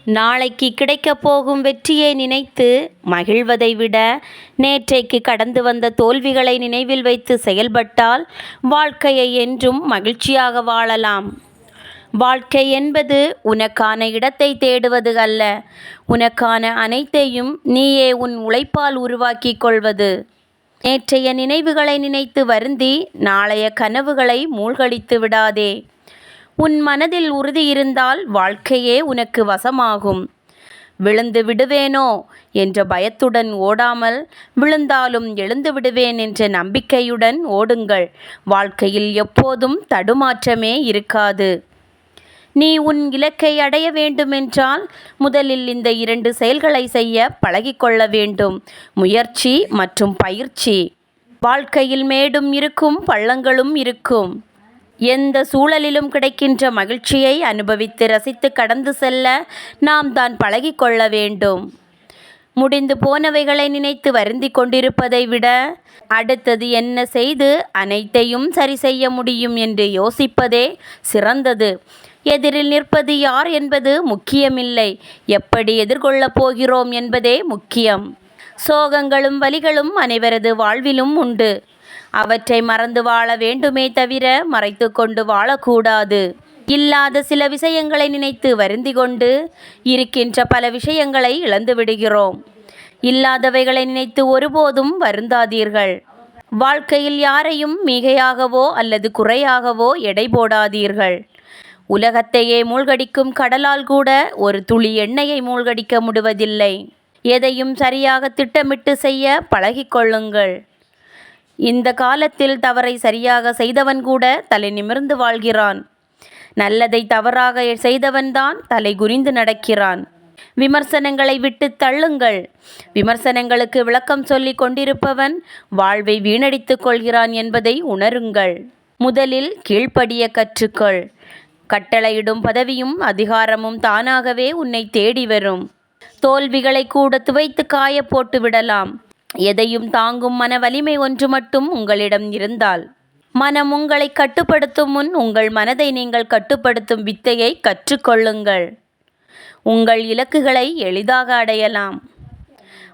நாளைக்கு கிடைக்கப் போகும் வெற்றியை நினைத்து மகிழ்வதை விட நேற்றைக்கு கடந்து வந்த தோல்விகளை நினைவில் வைத்து செயல்பட்டால் வாழ்க்கையை என்றும் மகிழ்ச்சியாக வாழலாம். வாழ்க்கை என்பது உனக்கான இடத்தை தேடுவது அல்ல, உனக்கான அனைத்தையும் நீயே உன் உழைப்பால் உருவாக்கிக் கொள்வது. நேற்றைய நினைவுகளை நினைத்து வருந்தி நாளைய கனவுகளை மூழ்கடித்து விடாதே. உன் மனதில் உறுதி இருந்தால் வாழ்க்கையே உனக்கு வசமாகும். விழுந்து விடுவேனோ என்ற பயத்துடன் ஓடாமல், விழுந்தாலும் எழுந்து விடுவேன் என்ற நம்பிக்கையுடன் ஓடுங்கள். வாழ்க்கையில் எப்போதும் தடுமாற்றமே இருக்காது. நீ உன் இலக்கை அடைய வேண்டுமென்றால் முதலில் இந்த 2 செயல்களை செய்ய பழகிக்கொள்ள வேண்டும்: முயற்சி மற்றும் பயிற்சி. வாழ்க்கையில் மேடும் இருக்கும், பள்ளங்களும் இருக்கும். எந்த சூழலிலும் கிடைக்கின்ற மகிழ்ச்சியை அனுபவித்து ரசித்து கடந்து செல்ல நாம் தான் பழகிக்கொள்ள வேண்டும். முடிந்து போனவைகளை நினைத்து வருந்தி கொண்டிருப்பதை விட அடுத்தது என்ன செய்து அனைத்தையும் சரி செய்ய முடியும் என்று யோசிப்பதே சிறந்தது. எதிரில் நிற்பது யார் என்பது முக்கியமில்லை, எப்படி எதிர்கொள்ளப் போகிறோம் என்பதே முக்கியம். சோகங்களும் வலிகளும் அனைவரது வாழ்விலும் உண்டு. அவற்றை மறந்து வாழ வேண்டுமே தவிர மறைத்து கொண்டு வாழக்கூடாது. இல்லாத சில விஷயங்களை நினைத்து வருந்தி கொண்டு இருக்கின்ற பல விஷயங்களை இழந்து விடுகிறோம். இல்லாதவைகளை நினைத்து ஒருபோதும் வருந்தாதீர்கள். வாழ்க்கையில் யாரையும் மிகையாகவோ அல்லது குறையாகவோ எடை போடாதீர்கள். உலகத்தையே மூழ்கடிக்கும் கடலால் கூட ஒரு துளி எண்ணெயை மூழ்கடிக்க முடிவதில்லை. எதையும் சரியாக திட்டமிட்டு செய்ய பழகிக்கொள்ளுங்கள். இந்த காலத்தில் தவறை சரியாக செய்தவன் கூட தலை நிமிர்ந்து வாழ்கிறான். நல்லதை தவறாக செய்தவன்தான் தலை குனிந்து நடக்கிறான். விமர்சனங்களை விட்டு தள்ளுங்கள். விமர்சனங்களுக்கு விளக்கம் சொல்லிக் கொண்டிருப்பவன் வாழ்வை வீணடித்துக் கொள்கிறான் என்பதை உணருங்கள். முதலில் கீழ்ப்படிய கற்றுக்கொள். கட்டளையிடும் பதவியும் அதிகாரமும் தானாகவே உன்னை தேடி வரும். தோல்விகளை கூட துவைத்து காய போட்டு விடலாம். எதையும் தாங்கும் மன வலிமை ஒன்று மட்டும் உங்களிடம் இருந்தால், மனம் உங்களை கட்டுப்படுத்தும் முன் உங்கள் மனதை நீங்கள் கட்டுப்படுத்தும் வித்தையை கற்றுக்கொள்ளுங்கள். உங்கள் இலக்குகளை எளிதாக அடையலாம்.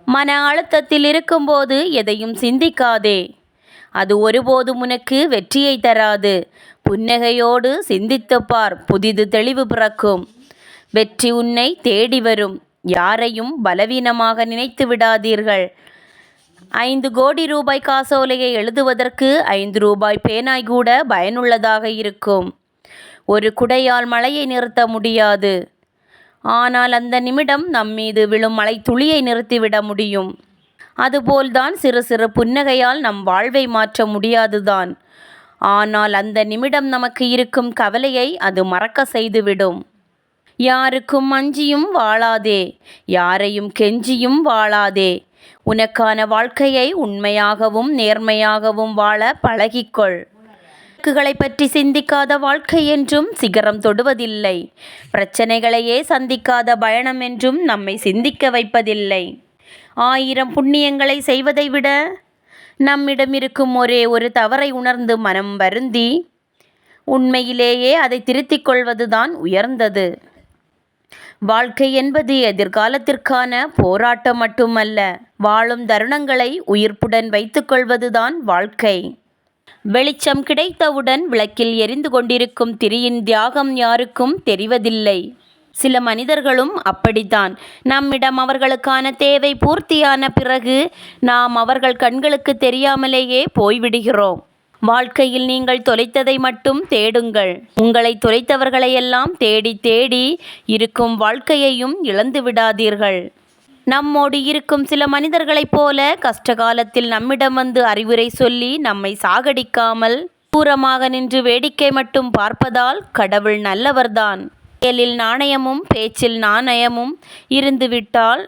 மன அழுத்தத்தில் இருக்கும்போது எதையும் சிந்திக்காதே. அது ஒருபோதும் உனக்கு வெற்றியை தராது. புன்னகையோடு சிந்தித்துப்பார், புதிது தெளிவு பிறக்கும். வெற்றி உன்னை தேடி வரும். யாரையும் பலவீனமாக நினைத்து விடாதீர்கள். 5 கோடி ரூபாய் காசோலையை எழுதுவதற்கு 5 ரூபாய் பேனாய் கூட பயனுள்ளதாக இருக்கும். ஒரு குடையால் மழையை நிறுத்த முடியாது, ஆனால் அந்த நிமிடம் நம்மீது விழும் மழை துளியை நிறுத்திவிட முடியும். அதுபோல்தான் சிறு சிறு புன்னகையால் நம் வாழ்வை மாற்ற முடியாதுதான், ஆனால் அந்த நிமிடம் நமக்கு இருக்கும் கவலையை அது மறக்க செய்துவிடும். யாருக்கும் அஞ்சியும் வாழாதே, யாரையும் கெஞ்சியும் வாழாதே. உனக்கான வாழ்க்கையை உண்மையாகவும் நேர்மையாகவும் வாழ பழகிக்கொள். இலக்குகளை பற்றி சிந்திக்காத வாழ்க்கை என்றும் சிகரம் தொடுவதில்லை. பிரச்சனைகளையே சந்திக்காத பயணம் என்றும் நம்மை சிந்திக்க வைப்பதில்லை. 1000 புண்ணியங்களை செய்வதை விட நம்மிடம் இருக்கும் ஒரே ஒரு தவறை உணர்ந்து மனம் வருந்தி உண்மையிலேயே அதை திருத்திக் கொள்வதுதான் உயர்ந்தது. வாழ்க்கை என்பது எதிர்காலத்திற்கான போராட்டம் மட்டுமல்ல, வாழும் தருணங்களை உயிர்ப்புடன் வைத்துக்கொள்வதுதான் வாழ்க்கை. வெளிச்சம் கிடைத்தவுடன் விளக்கில் எரிந்து கொண்டிருக்கும் திரியின் தியாகம் யாருக்கும் தெரிவதில்லை. சில மனிதர்களும் அப்படித்தான். நம்மிடம் அவர்களுக்கான தேவை பூர்த்தியான பிறகு நாம் அவர்கள் கண்களுக்கு தெரியாமலேயே போய்விடுகிறோம். வாழ்க்கையில் நீங்கள் தொலைத்ததை மட்டும் தேடுங்கள். உங்களை தொலைத்தவர்களையெல்லாம் தேடி தேடி இருக்கும் வாழ்க்கையையும் இழந்து விடாதீர்கள். நம்மோடு இருக்கும் சில மனிதர்களைப் போல கஷ்டகாலத்தில் நம்மிடம் வந்து அறிவுரை சொல்லி நம்மை சாகடிக்காமல் தூரமாக நின்று வேடிக்கை மட்டும் பார்ப்பதால் கடவுள் நல்லவர்தான். செயலில் நாணயமும் பேச்சில் நாணயமும் இருந்துவிட்டால்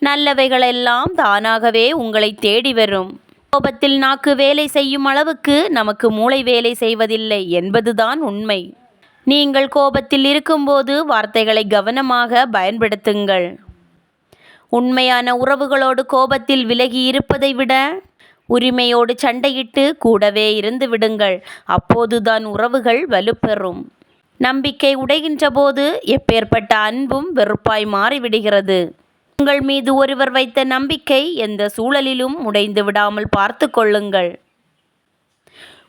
நல்லவைகளெல்லாம் தானாகவே உங்களை தேடி வரும். கோபத்தில் நாக்கு வேலை செய்யும் அளவுக்கு நமக்கு மூளை வேலை செய்வதில்லை என்பதுதான் உண்மை. நீங்கள் கோபத்தில் இருக்கும்போது வார்த்தைகளை கவனமாக பயன்படுத்துங்கள். உண்மையான உறவுகளோடு கோபத்தில் விலகி இருப்பதை விட உரிமையோடு சண்டையிட்டு கூடவே இருந்து விடுங்கள். அப்போதுதான் உறவுகள் வலுப்பெறும். நம்பிக்கை உடைகின்ற போது எப்பேற்பட்ட அன்பும் வெறுப்பாய் மாறிவிடுகிறது. உங்கள் மீது ஒருவர் வைத்த நம்பிக்கை எந்த சூழலிலும் உடைந்து விடாமல் பார்த்து கொள்ளுங்கள்.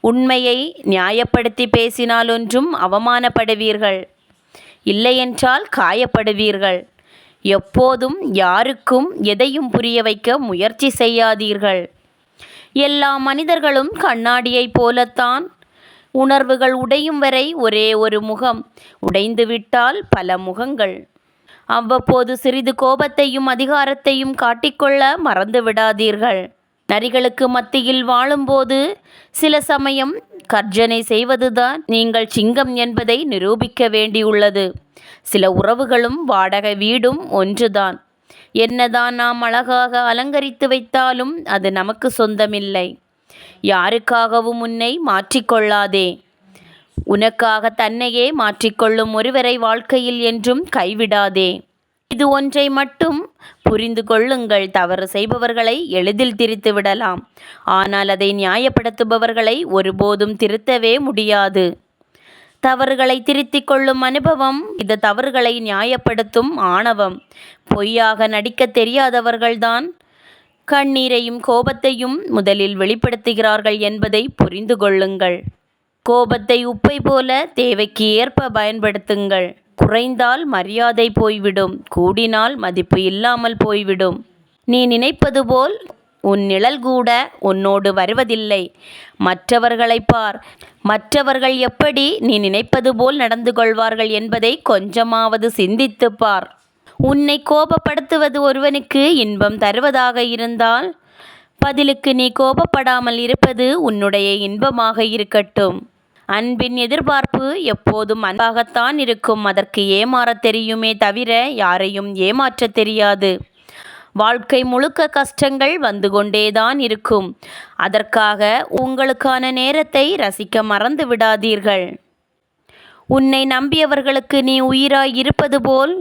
உண்மையை நியாயப்படுத்தி பேசினால் ஒன்றும் அவமானப்படுவீர்கள், இல்லையென்றால் காயப்படுவீர்கள். எப்போதும் யாருக்கும் எதையும் புரிய வைக்க முயற்சி செய்யாதீர்கள். எல்லா மனிதர்களும் கண்ணாடியைப் போலத்தான். உணர்வுகள் உடையும் வரை ஒரே ஒரு முகம், உடைந்துவிட்டால் பல முகங்கள். அவ்வப்போது சிறிது கோபத்தையும் அதிகாரத்தையும் காட்டிக்கொள்ள மறந்து விடாதீர்கள். நரிகளுக்கு மத்தியில் வாழும்போது சில சமயம் கர்ஜனை செய்வதுதான் நீங்கள் சிங்கம் என்பதை நிரூபிக்க வேண்டியுள்ளது. சில உறவுகளும் வாடகை வீடும் ஒன்றுதான். என்னதான் நாம் அழகாக அலங்கரித்து வைத்தாலும் அது நமக்கு சொந்தமில்லை. யாருக்காகவும் உன்னை மாற்றிக்கொள்ளாதே. உனக்காக தன்னையே மாற்றிக்கொள்ளும் ஒருவரை வாழ்க்கையில் என்றும் கைவிடாதே. இது ஒன்றை மட்டும் புரிந்து கொள்ளுங்கள். தவறு செய்பவர்களை எளிதில் திருத்தி விடலாம், ஆனால் அதை நியாயப்படுத்துபவர்களை ஒருபோதும் திருத்தவே முடியாது. தவறுகளை திருத்திக் கொள்ளும் அனுபவம் இந்த தவறுகளை நியாயப்படுத்தும் ஆணவம். பொய்யாக நடிக்க தெரியாதவர்கள்தான் கண்ணீரையும் கோபத்தையும் முதலில் வெளிப்படுத்துகிறார்கள் என்பதை புரிந்து கொள்ளுங்கள். கோபத்தை உப்பை போல தேவைக்கு ஏற்ப பயன்படுத்துங்கள். குறைந்தால் மரியாதை போய்விடும், கூடினால் மதிப்பு இல்லாமல் போய்விடும். நீ நினைப்பது போல் உன் நிழல் கூட உன்னோடு வருவதில்லை. மற்றவர்களை பார். மற்றவர்கள் எப்படி நீ நினைப்பது போல் நடந்து கொள்வார்கள் என்பதை கொஞ்சமாவது சிந்தித்து பார். உன்னை கோபப்படுத்துவது ஒருவனுக்கு இன்பம் தருவதாக இருந்தால் பதிலுக்கு நீ கோபப்படாமல் இருப்பது உன்னுடைய இன்பமாக இருக்கட்டும். அன்பின் எதிர்பார்ப்பு எப்போதும் அன்பாகத்தான் இருக்கும். அதற்கு ஏமாறத் தெரியுமே தவிர யாரையும் ஏமாற்றத் தெரியாது. வாழ்க்கை முழுக்க கஷ்டங்கள் வந்து கொண்டேதான் இருக்கும். அதற்காக உங்களுக்கான நேரத்தை ரசிக்க மறந்து விடாதீர்கள். உன்னை நம்பியவர்களுக்கு நீ உயிராய் இருப்பது போல்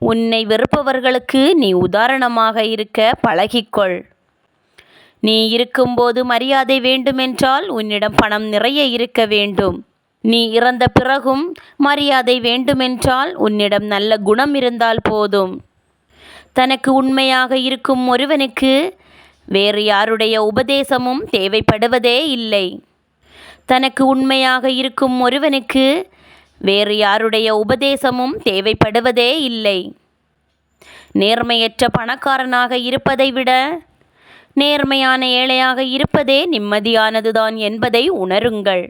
உன்னை வெறுப்பவர்களுக்கு நீ உதாரணமாக இருக்க பழகிக்கொள். நீ இருக்கும்போது மரியாதை வேண்டுமென்றால் உன்னிடம் பணம் நிறைய இருக்க வேண்டும். நீ இறந்த பிறகும் மரியாதை வேண்டுமென்றால் உன்னிடம் நல்ல குணம் இருந்தால் போதும். தனக்கு உண்மையாக இருக்கும் ஒருவனுக்கு வேறு யாருடைய உபதேசமும் தேவைப்படுவதே இல்லை. தனக்கு உண்மையாக இருக்கும் ஒருவனுக்கு வேறு யாருடைய உபதேசமும் தேவைப்படுவதே இல்லை. நேர்மையற்ற பணக்காரனாக இருப்பதை விட நேர்மையான ஏழையாக இருப்பதே நிம்மதியானதுதான் என்பதை உணருங்கள்.